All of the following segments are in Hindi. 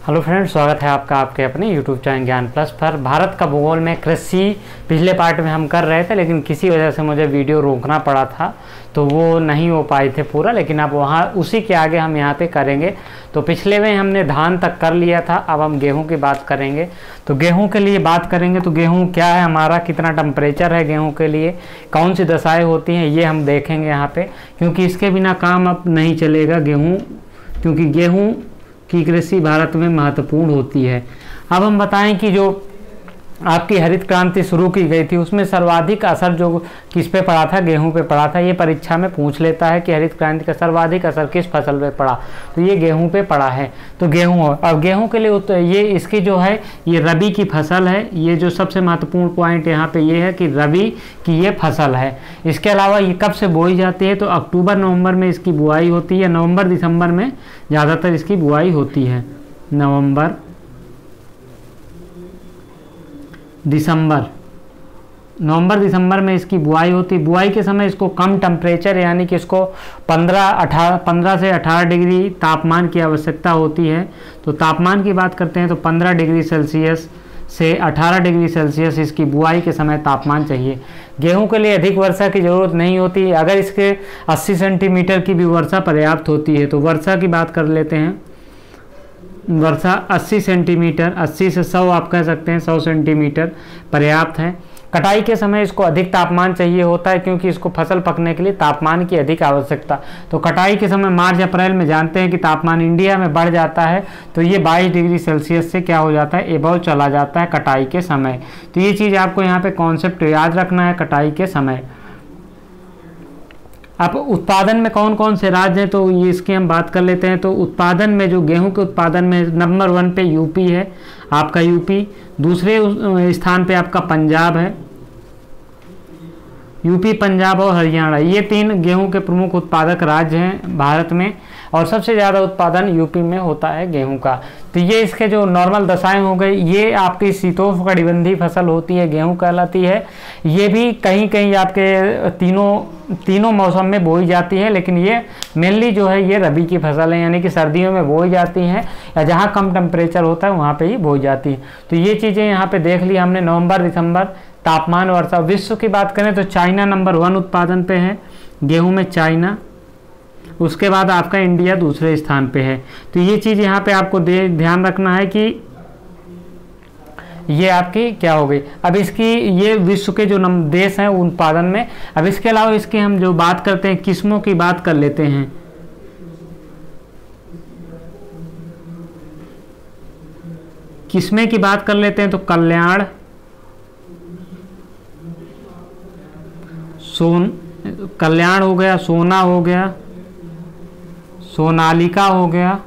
हेलो फ्रेंड्स, स्वागत है आपका आपके अपने यूट्यूब चैनल ज्ञान प्लस पर। भारत का भूगोल में कृषि पिछले पार्ट में हम कर रहे थे, लेकिन किसी वजह से मुझे वीडियो रोकना पड़ा था, तो वो नहीं हो पाए थे पूरा। लेकिन अब वहाँ उसी के आगे हम यहाँ पे करेंगे। तो पिछले में हमने धान तक कर लिया था, अब हम गेहूँ की बात करेंगे। तो गेहूँ के लिए बात करेंगे तो गेहूँ क्या है हमारा, कितना टेम्परेचर है गेहूँ के लिए, कौन सी दशाएँ होती हैं, ये हम देखेंगे यहाँ पे। क्योंकि इसके बिना काम अब नहीं चलेगा गेहूँ, क्योंकि गेहूँ की कृषि भारत में महत्वपूर्ण होती है। अब हम बताएं कि जो आपकी हरित क्रांति शुरू की गई थी उसमें सर्वाधिक असर जो किस पे पड़ा था, गेहूं पे पड़ा था। ये परीक्षा में पूछ लेता है कि हरित क्रांति का सर्वाधिक असर किस फसल पे पड़ा, तो ये गेहूं पे पड़ा है। तो गेहूं, अब गेहूं के लिए ये इसकी जो है ये रबी की फसल है। ये जो सबसे महत्वपूर्ण पॉइंट यहाँ पे ये है कि रबी की ये फसल है। इसके अलावा ये कब से बोई जाती है, तो अक्टूबर नवंबर में इसकी बुआई होती है। नवंबर दिसंबर में ज़्यादातर इसकी बुआई होती है। नवंबर दिसंबर में इसकी बुआई होती है। बुआई के समय इसको कम टेम्परेचर यानी कि इसको 15 से 18 डिग्री तापमान की आवश्यकता होती है। तो तापमान की बात करते हैं तो 15 डिग्री सेल्सियस से 18 डिग्री सेल्सियस इसकी बुआई के समय तापमान चाहिए। गेहूं के लिए अधिक वर्षा की ज़रूरत नहीं होती। अगर इसके 80 सेंटीमीटर की भी वर्षा पर्याप्त होती है। तो वर्षा की बात कर लेते हैं। वर्षा 80 सेंटीमीटर, 80 से 100 आप कह सकते हैं, 100 सेंटीमीटर पर्याप्त है। कटाई के समय इसको अधिक तापमान चाहिए होता है, क्योंकि इसको फसल पकने के लिए तापमान की अधिक आवश्यकता। तो कटाई के समय मार्च अप्रैल में जानते हैं कि तापमान इंडिया में बढ़ जाता है, तो ये 22 डिग्री सेल्सियस से क्या हो जाता है, एबव चला जाता है कटाई के समय। तो ये चीज़ आपको यहाँ पे कॉन्सेप्ट याद रखना है कटाई के समय। अब उत्पादन में कौन कौन से राज्य हैं, तो ये इसकी हम बात कर लेते हैं। तो उत्पादन में जो गेहूं के उत्पादन में नंबर 1 पे यूपी है, आपका यूपी। दूसरे स्थान पे आपका पंजाब है। यूपी, पंजाब और हरियाणा, ये 3 गेहूं के प्रमुख उत्पादक राज्य हैं भारत में, और सबसे ज़्यादा उत्पादन यूपी में होता है गेहूं का। तो ये इसके जो नॉर्मल दशाएं हो गई, ये आपकी शीतोष्णकटिबंधीय फसल होती है, गेहूं कहलाती है। ये भी कहीं कहीं आपके तीनों मौसम में बोई जाती है, लेकिन ये मेनली जो है ये रबी की फसल है, यानी कि सर्दियों में बोई जाती हैं, या जहाँ कम टेम्परेचर होता है वहाँ पे ही बोई जाती है। तो ये चीज़ें यहाँ पे देख ली हमने। नवंबर दिसंबर, तापमान, वर्षा। विश्व की बात करें तो चाइना नंबर 1 उत्पादन पे है गेहूं में, चाइना। उसके बाद आपका इंडिया दूसरे स्थान पे है। तो ये चीज़ यहाँ पे आपको ध्यान रखना है कि ये आपकी क्या हो गई। अब इसकी ये विश्व के जो देश हैं उत्पादन में। अब इसके अलावा इसकी हम जो बात करते हैं किस्मों की बात कर लेते हैं। किस्में की बात कर लेते हैं तो कल्याण, कल्याण हो गया, सोना हो गया, सोनालिका हो गया।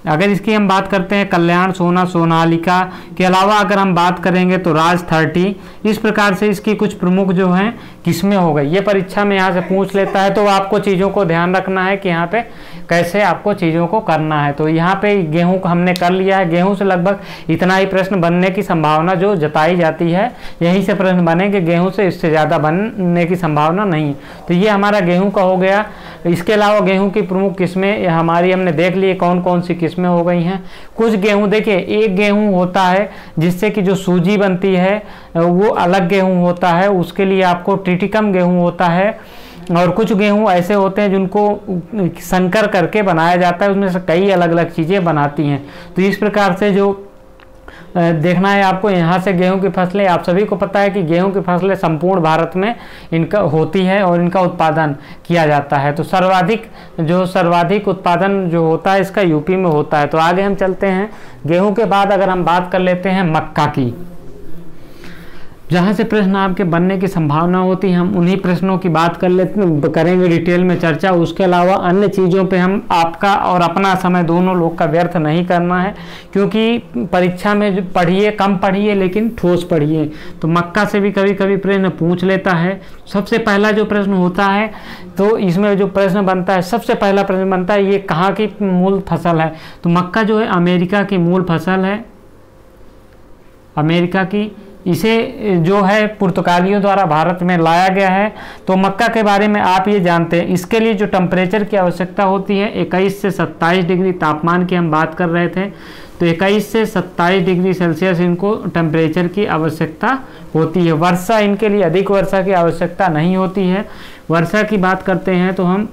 अगर इसकी हम बात करते हैं कल्याण, सोना, सोनालिका के अलावा अगर हम बात करेंगे तो राज 30। इस प्रकार से इसकी कुछ प्रमुख जो हैं किस्में हो गई। ये परीक्षा में यहाँ से पूछ लेता है, तो आपको चीज़ों को ध्यान रखना है कि यहाँ पे कैसे आपको चीज़ों को करना है। तो यहाँ पे गेहूं को हमने कर लिया है। गेहूं से लगभग इतना ही प्रश्न बनने की संभावना जो जताई जाती है, यहीं से प्रश्न बनेंगे। गेहूं से इससे ज़्यादा बनने की संभावना नहीं। तो ये हमारा गेहूँ का हो गया। इसके अलावा गेहूँ की प्रमुख किस्में हमारी हमने देख ली कौन कौन सी किस्में हो गई हैं। कुछ गेहूं देखिए, एक गेहूं होता है जिससे कि जो सूजी बनती है वो अलग गेहूं होता है, उसके लिए आपको ट्रिटिकम गेहूं होता है। और कुछ गेहूं ऐसे होते हैं जिनको संकर करके बनाया जाता है, उसमें से कई अलग अलग चीज़ें बनाती हैं। तो इस प्रकार से जो देखना है आपको, यहाँ से गेहूं की फसलें, आप सभी को पता है कि गेहूं की फसलें संपूर्ण भारत में इनका होती है और इनका उत्पादन किया जाता है। तो सर्वाधिक उत्पादन जो होता है इसका यूपी में होता है। तो आगे हम चलते हैं। गेहूं के बाद अगर हम बात कर लेते हैं मक्का की, जहाँ से प्रश्न आपके बनने की संभावना होती है, हम उन्हीं प्रश्नों की बात करेंगे डिटेल में चर्चा। उसके अलावा अन्य चीज़ों पे हम आपका और अपना समय दोनों लोग का व्यर्थ नहीं करना है, क्योंकि परीक्षा में पढ़िए, कम पढ़िए लेकिन ठोस पढ़िए। तो मक्का से भी कभी कभी प्रश्न पूछ लेता है। सबसे पहला जो प्रश्न होता है, तो इसमें जो प्रश्न बनता है, सबसे पहला प्रश्न बनता है ये कहाँ की मूल फसल है। तो मक्का जो है अमेरिका की मूल फसल है, अमेरिका की इसे जो है पुर्तगालियों द्वारा भारत में लाया गया है। तो मक्का के बारे में आप ये जानते हैं, इसके लिए जो टेम्परेचर की आवश्यकता होती है 21 से 27 डिग्री तापमान की हम बात कर रहे थे, तो 21 से 27 डिग्री सेल्सियस इनको टेम्परेचर की आवश्यकता होती है। वर्षा, इनके लिए अधिक वर्षा की आवश्यकता नहीं होती है। वर्षा की बात करते हैं तो हम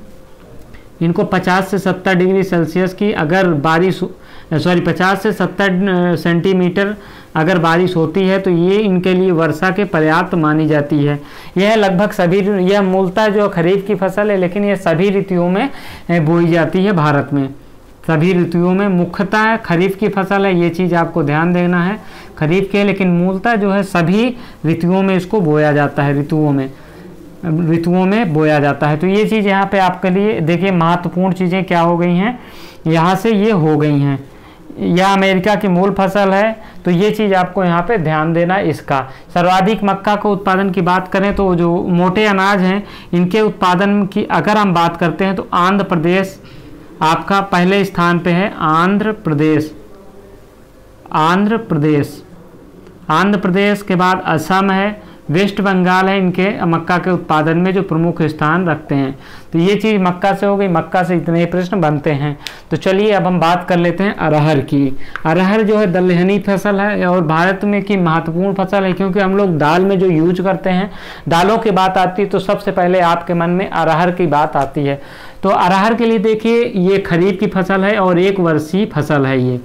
इनको 50 से 70 डिग्री सेल्सियस की अगर बारिश 50 से 70 सेंटीमीटर अगर बारिश होती है तो ये इनके लिए वर्षा के पर्याप्त मानी जाती है। यह लगभग सभी, यह मूलतः जो खरीफ की फसल है, लेकिन यह सभी ऋतुओं में बोई जाती है भारत में। सभी ऋतुओं में मुख्यतः खरीफ की फसल है, ये चीज़ आपको ध्यान देना है, खरीफ के, लेकिन मूलतः जो है सभी ऋतुओं में इसको बोया जाता है, ऋतुओं में बोया जाता है। तो ये चीज़ यहाँ पे आपके लिए देखिए महत्वपूर्ण चीज़ें क्या हो गई हैं, यहाँ से ये हो गई हैं। यह अमेरिका की मूल फसल है, तो ये चीज़ आपको यहाँ पे ध्यान देना इसका। सर्वाधिक मक्का को उत्पादन की बात करें तो जो मोटे अनाज हैं इनके उत्पादन की अगर हम बात करते हैं तो आंध्र प्रदेश आपका पहले स्थान पे है। आंध्र प्रदेश के बाद असम है, वेस्ट बंगाल है, इनके मक्का के उत्पादन में जो प्रमुख स्थान रखते हैं। तो ये चीज़ मक्का से हो गई, मक्का से इतने ही प्रश्न बनते हैं। तो चलिए अब हम बात कर लेते हैं अरहर की। अरहर जो है दलहनी फसल है और भारत में की महत्वपूर्ण फसल है, क्योंकि हम लोग दाल में जो यूज करते हैं, दालों की बात आती है तो सबसे पहले आपके मन में अरहर की बात आती है। तो अरहर के लिए देखिए ये खरीफ की फसल है और 1 वर्षीय फसल है। ये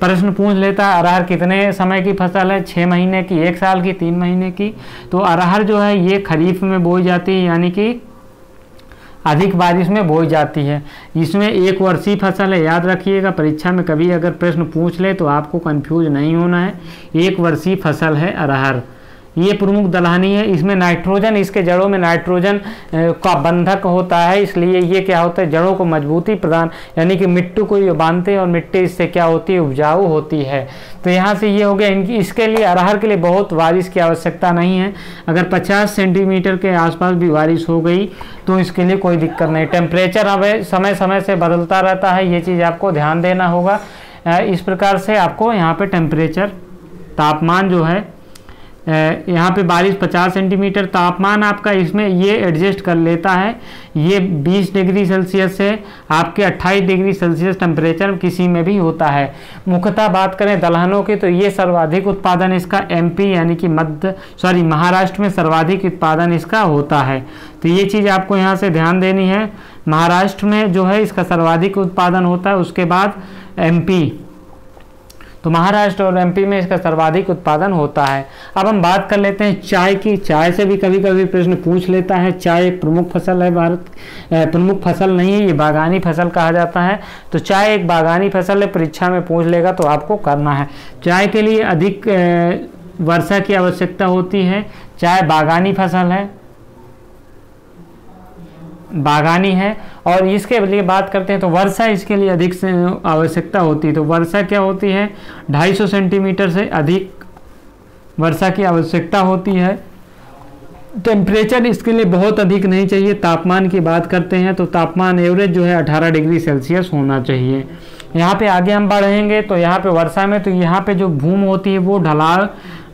प्रश्न पूछ लेता है अरहर कितने समय की फसल है, 6 महीने की, 1 साल की, 3 महीने की। तो अरहर जो है ये खरीफ में बोई जाती है, यानी कि अधिक बारिश में बोई जाती है। इसमें 1 वर्षीय फसल है, याद रखिएगा, परीक्षा में कभी अगर प्रश्न पूछ ले तो आपको कंफ्यूज नहीं होना है। 1 वर्षीय फसल है अरहर। ये प्रमुख दलहनी है, इसमें नाइट्रोजन, इसके जड़ों में नाइट्रोजन का बंधक होता है, इसलिए ये क्या होता है, जड़ों को मजबूती प्रदान, यानी कि मिट्टी को ये बांधते हैं और मिट्टी इससे क्या होती है, उपजाऊ होती है। तो यहाँ से ये हो गया इनकी। इसके लिए अरहर के लिए बहुत बारिश की आवश्यकता नहीं है, अगर 50 सेंटीमीटर के आसपास भी बारिश हो गई तो इसके लिए कोई दिक्कत नहीं। टेम्परेचर अब समय समय से बदलता रहता है, ये चीज़ आपको ध्यान देना होगा। इस प्रकार से आपको यहाँ पे टेम्परेचर, तापमान जो है यहाँ पे बारिश 50 सेंटीमीटर, तापमान आपका इसमें ये एडजस्ट कर लेता है। ये 20 डिग्री सेल्सियस से आपके 28 डिग्री सेल्सियस टेम्परेचर किसी में भी होता है। मुख्यतः बात करें दलहनों की तो ये सर्वाधिक उत्पादन इसका एमपी यानी कि महाराष्ट्र में सर्वाधिक उत्पादन इसका होता है। तो ये चीज़ आपको यहाँ से ध्यान देनी है, महाराष्ट्र में जो है इसका सर्वाधिक उत्पादन होता है, उसके बाद एमपी। तो महाराष्ट्र और एमपी में इसका सर्वाधिक उत्पादन होता है। अब हम बात कर लेते हैं चाय की। चाय से भी कभी कभी प्रश्न पूछ लेता है। चाय एक प्रमुख फसल है, प्रमुख फसल नहीं है, ये बागानी फसल कहा जाता है। तो चाय एक बागानी फसल है, परीक्षा में पूछ लेगा तो आपको करना है। चाय के लिए अधिक वर्षा की आवश्यकता होती है। चाय बागानी फसल है, बागानी है। और इसके लिए बात करते हैं तो वर्षा इसके लिए अधिक से आवश्यकता होती है। तो वर्षा क्या होती है, 250 सेंटीमीटर से अधिक वर्षा की आवश्यकता होती है। टेम्परेचर इसके लिए बहुत अधिक नहीं चाहिए। तापमान की बात करते हैं तो तापमान एवरेज जो है 18 डिग्री सेल्सियस होना चाहिए। यहाँ पे आगे हम बढ़ेंगे तो यहाँ पे वर्षा में तो यहाँ पे जो भूमि होती है वो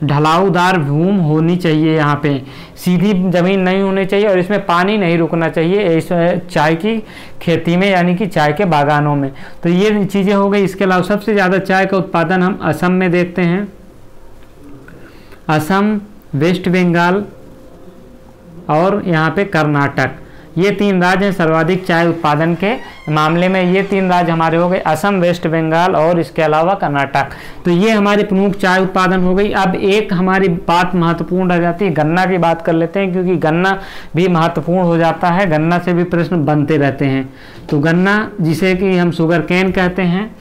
ढलाऊदार भूमि होनी चाहिए। यहाँ पे सीधी जमीन नहीं होनी चाहिए और इसमें पानी नहीं रुकना चाहिए इस चाय की खेती में, यानी कि चाय के बागानों में। तो ये चीज़ें हो गई। इसके अलावा सबसे ज़्यादा चाय का उत्पादन हम असम में देखते हैं। असम, वेस्ट बंगाल और यहाँ पे कर्नाटक, ये 3 राज्य हैं सर्वाधिक चाय उत्पादन के मामले में। ये 3 राज्य हमारे हो गए, असम, वेस्ट बंगाल और इसके अलावा कर्नाटक। तो ये हमारी प्रमुख चाय उत्पादन हो गई। अब एक हमारी बात महत्वपूर्ण रह जाती है, गन्ना की बात कर लेते हैं, क्योंकि गन्ना भी महत्वपूर्ण हो जाता है। गन्ना से भी प्रश्न बनते रहते हैं। तो गन्ना, जिसे कि हम शुगर केन कहते हैं,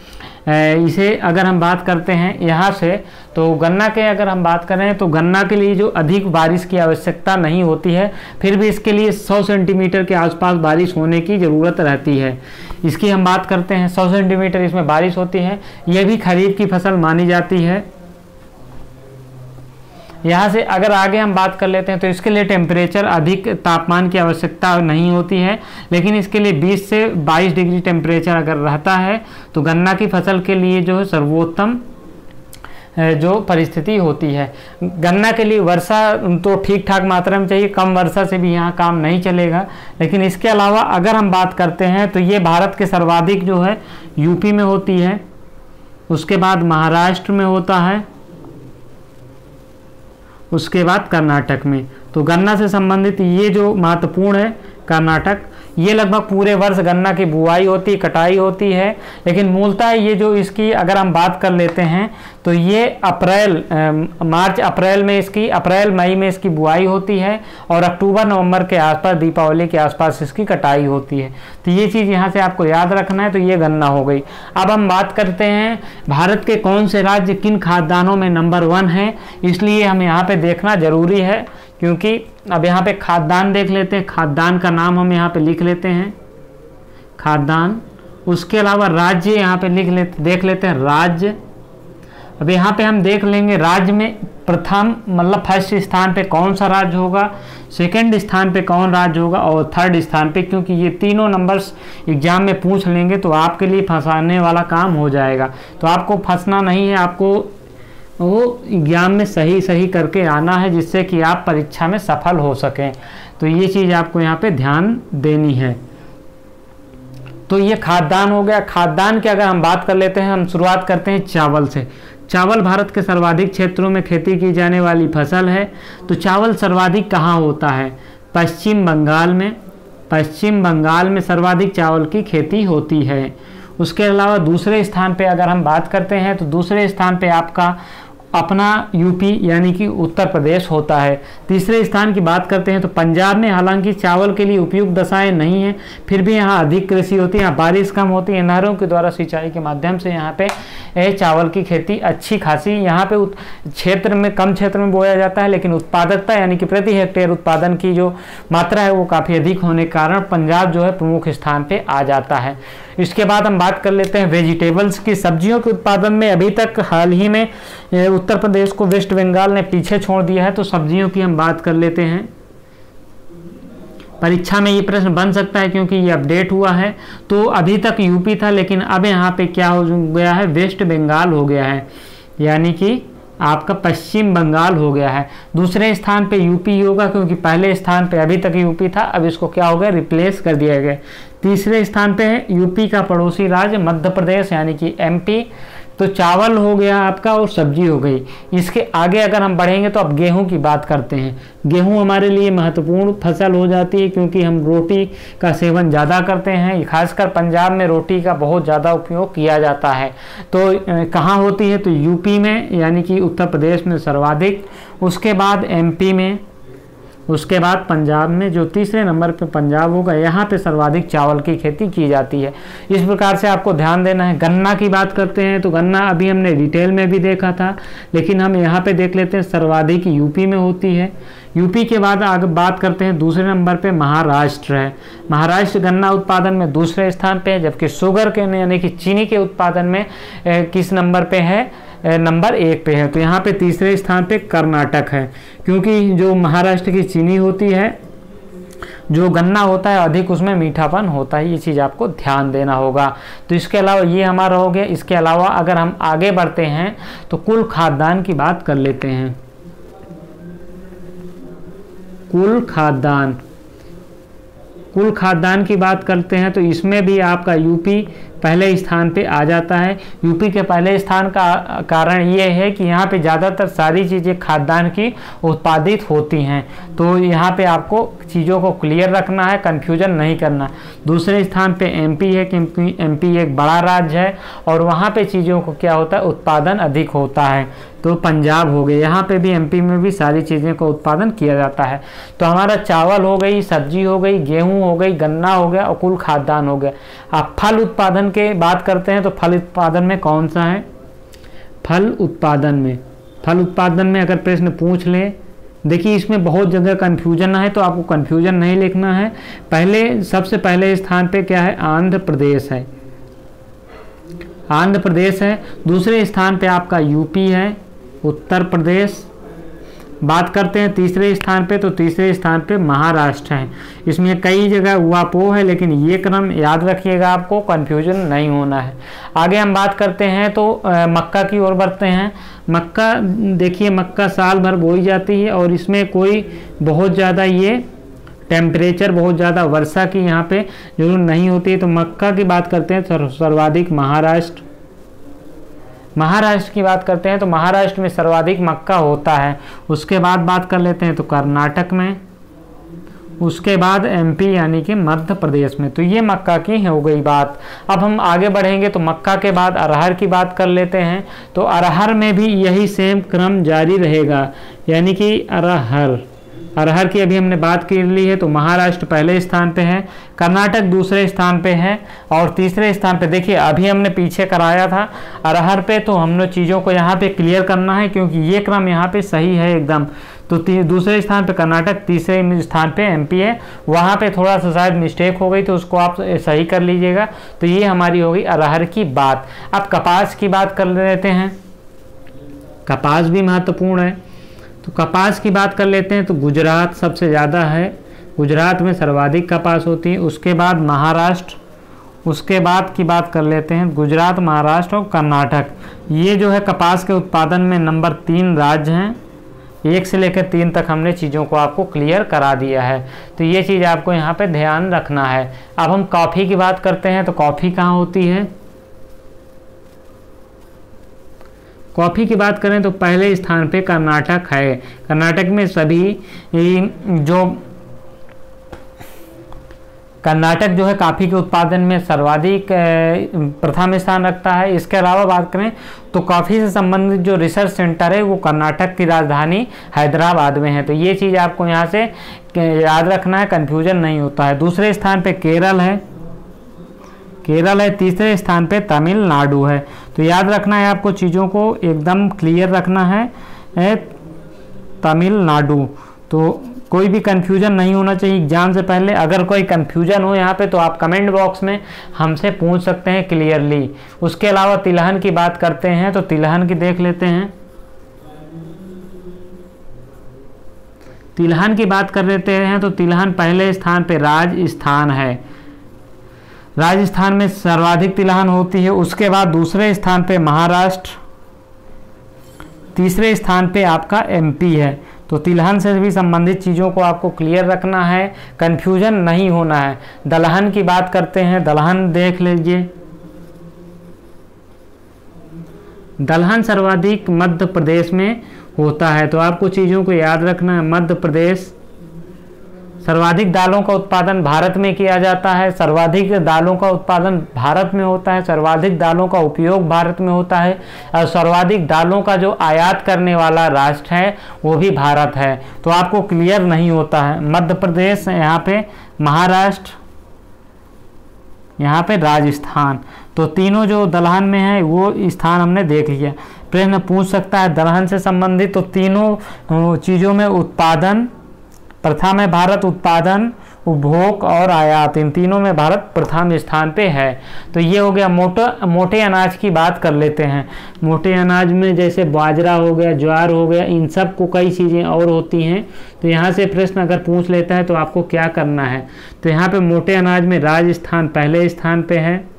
इसे अगर हम बात करते हैं यहाँ से, तो गन्ना के अगर हम बात करें तो गन्ना के लिए जो अधिक बारिश की आवश्यकता नहीं होती है, फिर भी इसके लिए 100 सेंटीमीटर के आसपास बारिश होने की ज़रूरत रहती है। इसकी हम बात करते हैं, 100 सेंटीमीटर इसमें बारिश होती है। यह भी खरीफ की फसल मानी जाती है। यहाँ से अगर आगे हम बात कर लेते हैं तो इसके लिए टेम्परेचर, अधिक तापमान की आवश्यकता नहीं होती है, लेकिन इसके लिए 20 से 22 डिग्री टेम्परेचर अगर रहता है तो गन्ना की फसल के लिए जो है सर्वोत्तम जो परिस्थिति होती है। गन्ना के लिए वर्षा तो ठीक ठाक मात्रा में चाहिए, कम वर्षा से भी यहाँ काम नहीं चलेगा। लेकिन इसके अलावा अगर हम बात करते हैं तो ये भारत के सर्वाधिक जो है यूपी में होती है, उसके बाद महाराष्ट्र में होता है, उसके बाद कर्नाटक में। तो गन्ना से संबंधित ये जो महत्वपूर्ण है कर्नाटक, ये लगभग पूरे वर्ष गन्ना की बुआई होती, कटाई होती है। लेकिन मूलतः ये जो इसकी अगर हम बात कर लेते हैं तो ये मार्च अप्रैल में इसकी, अप्रैल मई में इसकी बुआई होती है और अक्टूबर नवंबर के आसपास, दीपावली के आसपास इसकी कटाई होती है। तो ये चीज़ यहाँ से आपको याद रखना है। तो ये गन्ना हो गई। अब हम बात करते हैं भारत के कौन से राज्य किन खाद्यान्नों में नंबर 1 है, इसलिए हम यहाँ पे देखना जरूरी है, क्योंकि अब यहाँ पे खाद्यान्न देख लेते हैं। खाद्यान्न का नाम हम यहाँ पे लिख लेते हैं, खाद्यान्न। उसके अलावा राज्य यहाँ पे देख लेते हैं राज्य। अब यहाँ पे हम देख लेंगे राज्य में प्रथम मतलब फर्स्ट स्थान पे कौन सा राज्य होगा, सेकंड स्थान पे कौन राज्य होगा और थर्ड स्थान पे, क्योंकि ये तीनों नंबर्स एग्जाम में पूछ लेंगे तो आपके लिए फंसाने वाला काम हो जाएगा। तो आपको फंसना नहीं है, आपको वो एग्जाम में सही करके आना है, जिससे कि आप परीक्षा में सफल हो सकें। तो ये चीज़ आपको यहाँ पे ध्यान देनी है। तो ये खाद्यान्न हो गया। खाद्यान्न की अगर हम बात कर लेते हैं, हम शुरुआत करते हैं चावल से। चावल भारत के सर्वाधिक क्षेत्रों में खेती की जाने वाली फसल है। तो चावल सर्वाधिक कहाँ होता है? पश्चिम बंगाल में। पश्चिम बंगाल में सर्वाधिक चावल की खेती होती है। उसके अलावा दूसरे स्थान पे अगर हम बात करते हैं तो दूसरे स्थान पे आपका अपना यूपी यानी कि उत्तर प्रदेश होता है। तीसरे स्थान की बात करते हैं तो पंजाब में, हालांकि चावल के लिए उपयुक्त दशाएं नहीं हैं, फिर भी यहाँ अधिक कृषि होती है, यहाँ बारिश कम होती है, नहरों के द्वारा सिंचाई के माध्यम से यहाँ पे चावल की खेती अच्छी खासी यहाँ पे क्षेत्र में, कम क्षेत्र में बोया जाता है, लेकिन उत्पादकता यानी कि प्रति हेक्टेयर उत्पादन की जो मात्रा है वो काफ़ी अधिक होने के कारण पंजाब जो है प्रमुख स्थान पे आ जाता है। इसके बाद हम बात कर लेते हैं वेजिटेबल्स की। सब्जियों के उत्पादन में अभी तक हाल ही में उत्तर प्रदेश को वेस्ट बंगाल ने पीछे छोड़ दिया है। तो सब्जियों की हम बात कर लेते हैं। परीक्षा में ये प्रश्न बन सकता है क्योंकि ये अपडेट हुआ है। तो अभी तक यूपी था, लेकिन अब यहाँ पे क्या हो गया है, वेस्ट बंगाल हो गया है, यानी कि आपका पश्चिम बंगाल हो गया है। दूसरे स्थान पे यूपी होगा, क्योंकि पहले स्थान पे अभी तक यूपी था, अब इसको क्या हो गया, रिप्लेस कर दिया गया। तीसरे स्थान पे है यूपी का पड़ोसी राज्य मध्य प्रदेश यानी कि एमपी। तो चावल हो गया आपका और सब्जी हो गई। इसके आगे अगर हम बढ़ेंगे तो अब गेहूं की बात करते हैं। गेहूं हमारे लिए महत्वपूर्ण फसल हो जाती है, क्योंकि हम रोटी का सेवन ज़्यादा करते हैं। खासकर पंजाब में रोटी का बहुत ज़्यादा उपयोग किया जाता है। तो कहाँ होती है, तो यूपी में यानी कि उत्तर प्रदेश में सर्वाधिक, उसके बाद एमपी में, उसके बाद पंजाब में, जो तीसरे नंबर पे पंजाब होगा, यहाँ पे सर्वाधिक चावल की खेती की जाती है। इस प्रकार से आपको ध्यान देना है। गन्ना की बात करते हैं तो गन्ना अभी हमने डिटेल में भी देखा था, लेकिन हम यहाँ पे देख लेते हैं सर्वाधिक यूपी में होती है। यूपी के बाद आगे बात करते हैं, दूसरे नंबर पे महाराष्ट्र है। महाराष्ट्र गन्ना उत्पादन में दूसरे स्थान पे है, जबकि शुगर के यानी कि चीनी के उत्पादन में किस नंबर पे है, नंबर 1 पे है। तो यहाँ पे तीसरे स्थान पे कर्नाटक है, क्योंकि जो महाराष्ट्र की चीनी होती है, जो गन्ना होता है अधिक उसमें मीठापन होता है। ये चीज़ आपको ध्यान देना होगा। तो इसके अलावा ये हमारा हो गया। इसके अलावा अगर हम आगे बढ़ते हैं तो कुल खाद्यान्न की बात कर लेते हैं। कुल खाद्यान्न की बात करते हैं तो इसमें भी आपका यूपी पहले स्थान पे आ जाता है। यूपी के पहले स्थान का कारण ये है कि यहाँ पे ज़्यादातर सारी चीज़ें खाद्यान्न की उत्पादित होती हैं। तो यहाँ पे आपको चीज़ों को क्लियर रखना है, कंफ्यूजन नहीं करना। दूसरे स्थान पे एमपी है, क्योंकि एमपी एक बड़ा राज्य है और वहाँ पे चीज़ों को क्या होता है, उत्पादन अधिक होता है। तो पंजाब हो गए, यहाँ पे भी एमपी में भी सारी चीज़ें को उत्पादन किया जाता है। तो हमारा चावल हो गई, सब्जी हो गई, गेहूँ हो गई, गन्ना हो गया और कुल खाद्यान्न हो गया। अब फल उत्पादन के बात करते हैं तो फल उत्पादन में कौन सा है, फल उत्पादन में अगर प्रश्न पूछ ले, देखिए इसमें बहुत जगह कंफ्यूजन है, तो आपको कंफ्यूजन नहीं लिखना है। सबसे पहले स्थान पे क्या है, आंध्र प्रदेश है। दूसरे स्थान पे आपका यूपी है, उत्तर प्रदेश, बात करते हैं तीसरे स्थान पे, तो तीसरे स्थान पे महाराष्ट्र है। इसमें कई जगह उवापो है, लेकिन ये क्रम याद रखिएगा, आपको कंफ्यूजन नहीं होना है। आगे हम बात करते हैं तो मक्का की ओर बढ़ते हैं। मक्का देखिए, मक्का साल भर बोई जाती है और इसमें कोई बहुत ज़्यादा ये टेम्परेचर, बहुत ज़्यादा वर्षा की यहाँ पे जरूर नहीं होती है। तो मक्का की बात करते हैं सर्वाधिक महाराष्ट्र की बात करते हैं तो महाराष्ट्र में सर्वाधिक मक्का होता है। उसके बाद बात कर लेते हैं तो कर्नाटक में, उसके बाद एमपी यानी कि मध्य प्रदेश में। तो ये मक्का की हो गई बात। अब हम आगे बढ़ेंगे तो मक्का के बाद अरहर की बात कर लेते हैं। तो अरहर में भी यही सेम क्रम जारी रहेगा, यानी कि अरहर की अभी हमने बात कर ली है। तो महाराष्ट्र पहले स्थान पे है, कर्नाटक दूसरे स्थान पे है और तीसरे स्थान पे देखिए अभी हमने पीछे कराया था अरहर पे, तो हमने चीज़ों को यहाँ पे क्लियर करना है क्योंकि ये क्रम यहाँ पे सही है एकदम। तो दूसरे स्थान पे कर्नाटक, तीसरे स्थान पे एमपी है। वहाँ पे थोड़ा सा शायद मिस्टेक हो गई तो उसको आप सही कर लीजिएगा। तो ये हमारी होगी अरहर की बात। अब कपास की बात कर लेते हैं। कपास भी महत्वपूर्ण है, तो कपास की बात कर लेते हैं। तो गुजरात सबसे ज़्यादा है, गुजरात में सर्वाधिक कपास होती है। उसके बाद महाराष्ट्र, उसके बाद की बात कर लेते हैं गुजरात, महाराष्ट्र और कर्नाटक। ये जो है कपास के उत्पादन में नंबर 3 राज्य हैं। 1 से लेकर 3 तक हमने चीज़ों को आपको क्लियर करा दिया है। तो ये चीज़ आपको यहाँ पे ध्यान रखना है। अब हम कॉफ़ी की बात करते हैं। तो कॉफ़ी कहाँ होती है? कॉफ़ी की बात करें तो पहले स्थान पे कर्नाटक है। कर्नाटक में सभी जो कर्नाटक जो है कॉफ़ी के उत्पादन में सर्वाधिक प्रथम स्थान रखता है। इसके अलावा बात करें तो कॉफ़ी से संबंधित जो रिसर्च सेंटर है वो कर्नाटक की राजधानी हैदराबाद में है। तो ये चीज़ आपको यहाँ से याद रखना है, कन्फ्यूजन नहीं होता है। दूसरे स्थान पे केरल है, तीसरे स्थान पे तमिलनाडु है। तो याद रखना है आपको, चीज़ों को एकदम क्लियर रखना है। तमिलनाडु, तो कोई भी कंफ्यूजन नहीं होना चाहिए एग्जाम से पहले। अगर कोई कंफ्यूजन हो यहाँ पे तो आप कमेंट बॉक्स में हमसे पूछ सकते हैं क्लियरली। उसके अलावा तिलहन की बात करते हैं तो तिलहन की देख लेते हैं। तिलहन की बात कर लेते हैं तो तिलहन पहले स्थान पे राजस्थान है, राजस्थान में सर्वाधिक तिलहन होती है। उसके बाद दूसरे स्थान पे महाराष्ट्र, तीसरे स्थान पे आपका एमपी है। तो तिलहन से भी संबंधित चीज़ों को आपको क्लियर रखना है, कंफ्यूजन नहीं होना है। दलहन की बात करते हैं, दलहन देख लीजिए। दलहन सर्वाधिक मध्य प्रदेश में होता है। तो आपको चीज़ों को याद रखना है। मध्य प्रदेश, सर्वाधिक दालों का उत्पादन भारत में किया जाता है, सर्वाधिक दालों का उत्पादन भारत में होता है, सर्वाधिक दालों का उपयोग भारत में होता है और सर्वाधिक दालों का जो आयात करने वाला राष्ट्र है वो भी भारत है। तो आपको क्लियर नहीं होता है। मध्य प्रदेश, यहाँ पे महाराष्ट्र, यहाँ पे राजस्थान। तो तीनों जो दलहन में है वो स्थान हमने देख लिया। प्रश्न पूछ सकता है दलहन से संबंधित, तो तीनों चीज़ों में उत्पादन प्रथम है भारत, उत्पादन, उपभोग और आयात, इन तीनों में भारत प्रथम स्थान पे है। तो ये हो गया। मोटे अनाज की बात कर लेते हैं। मोटे अनाज में जैसे बाजरा हो गया, ज्वार हो गया, इन सब को कई चीज़ें और होती हैं। तो यहाँ से प्रश्न अगर पूछ लेता है तो आपको क्या करना है। तो यहाँ पे मोटे अनाज में राजस्थान पहले स्थान पे है,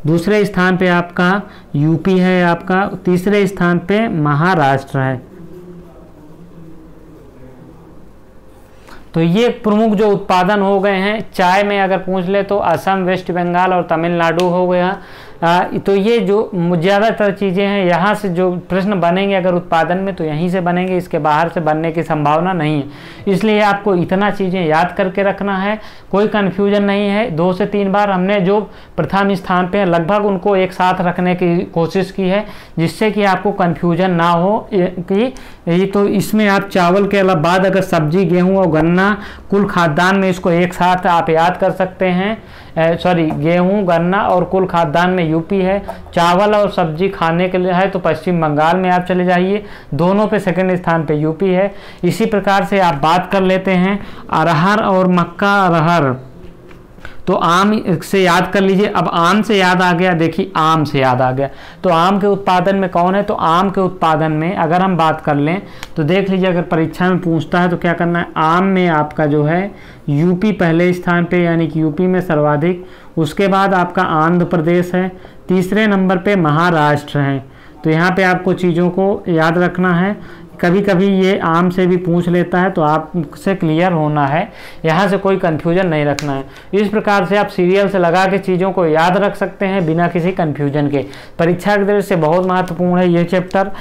दूसरे स्थान पे आपका यूपी है आपका, तीसरे स्थान पे महाराष्ट्र है। तो ये प्रमुख जो उत्पादन हो गए हैं। चाय में अगर पूछ ले तो असम, वेस्ट बंगाल और तमिलनाडु हो गया। तो ये जो ज़्यादातर चीज़ें हैं, यहाँ से जो प्रश्न बनेंगे अगर उत्पादन में तो यहीं से बनेंगे, इसके बाहर से बनने की संभावना नहीं है। इसलिए आपको इतना चीज़ें याद करके रखना है, कोई कन्फ्यूजन नहीं है। 2 से 3 बार हमने जो प्रथम स्थान पे है लगभग उनको एक साथ रखने की कोशिश की है, जिससे कि आपको कन्फ्यूजन ना हो कि ये। तो इसमें आप चावल के अलावा बाद अगर सब्जी, गेहूँ और गन्ना, कुल खाद्यान्न में इसको एक साथ आप याद कर सकते हैं। गेहूँ, गन्ना और कुल खाद्यान्न में यूपी है। चावल और सब्जी खाने के लिए है तो पश्चिम बंगाल में आप चले जाइए, दोनों पे सेकंड स्थान पे यूपी है। इसी प्रकार से आप बात कर लेते हैं अरहर और मक्का। अरहर तो आम से याद कर लीजिए। अब आम से याद आ गया, देखिए आम से याद आ गया, तो आम के उत्पादन में कौन है, तो आम के उत्पादन में अगर हम बात कर लें तो देख लीजिए, अगर परीक्षा में पूछता है तो क्या करना है, आम में आपका जो है यूपी पहले स्थान पे, यानी कि यूपी में सर्वाधिक, उसके बाद आपका आंध्र प्रदेश है, तीसरे नंबर पे महाराष्ट्र है। तो यहाँ पे आपको चीज़ों को याद रखना है, कभी कभी ये आम से भी पूछ लेता है, तो आपसे क्लियर होना है, यहाँ से कोई कंफ्यूजन नहीं रखना है। इस प्रकार से आप सीरियल से लगा के चीज़ों को याद रख सकते हैं बिना किसी कंफ्यूजन के। परीक्षा की दृष्टि से बहुत महत्वपूर्ण है ये चैप्टर।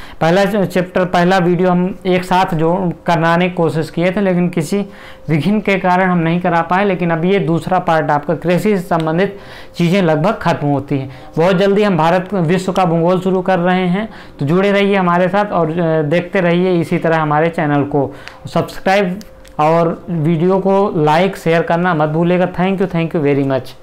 पहला वीडियो हम एक साथ जो कराने की कोशिश किए थे, लेकिन किसी विघ्न के कारण हम नहीं करा पाए, लेकिन अब ये दूसरा पार्ट आपका कृषि से संबंधित चीज़ें लगभग खत्म होती हैं। बहुत जल्दी हम भारत विश्व का भूगोल शुरू कर रहे हैं, तो जुड़े रहिए हमारे साथ और देखते रहिए इसी तरह हमारे चैनल को सब्सक्राइब और वीडियो को लाइक शेयर करना मत भूलिएगा। Thank you very much.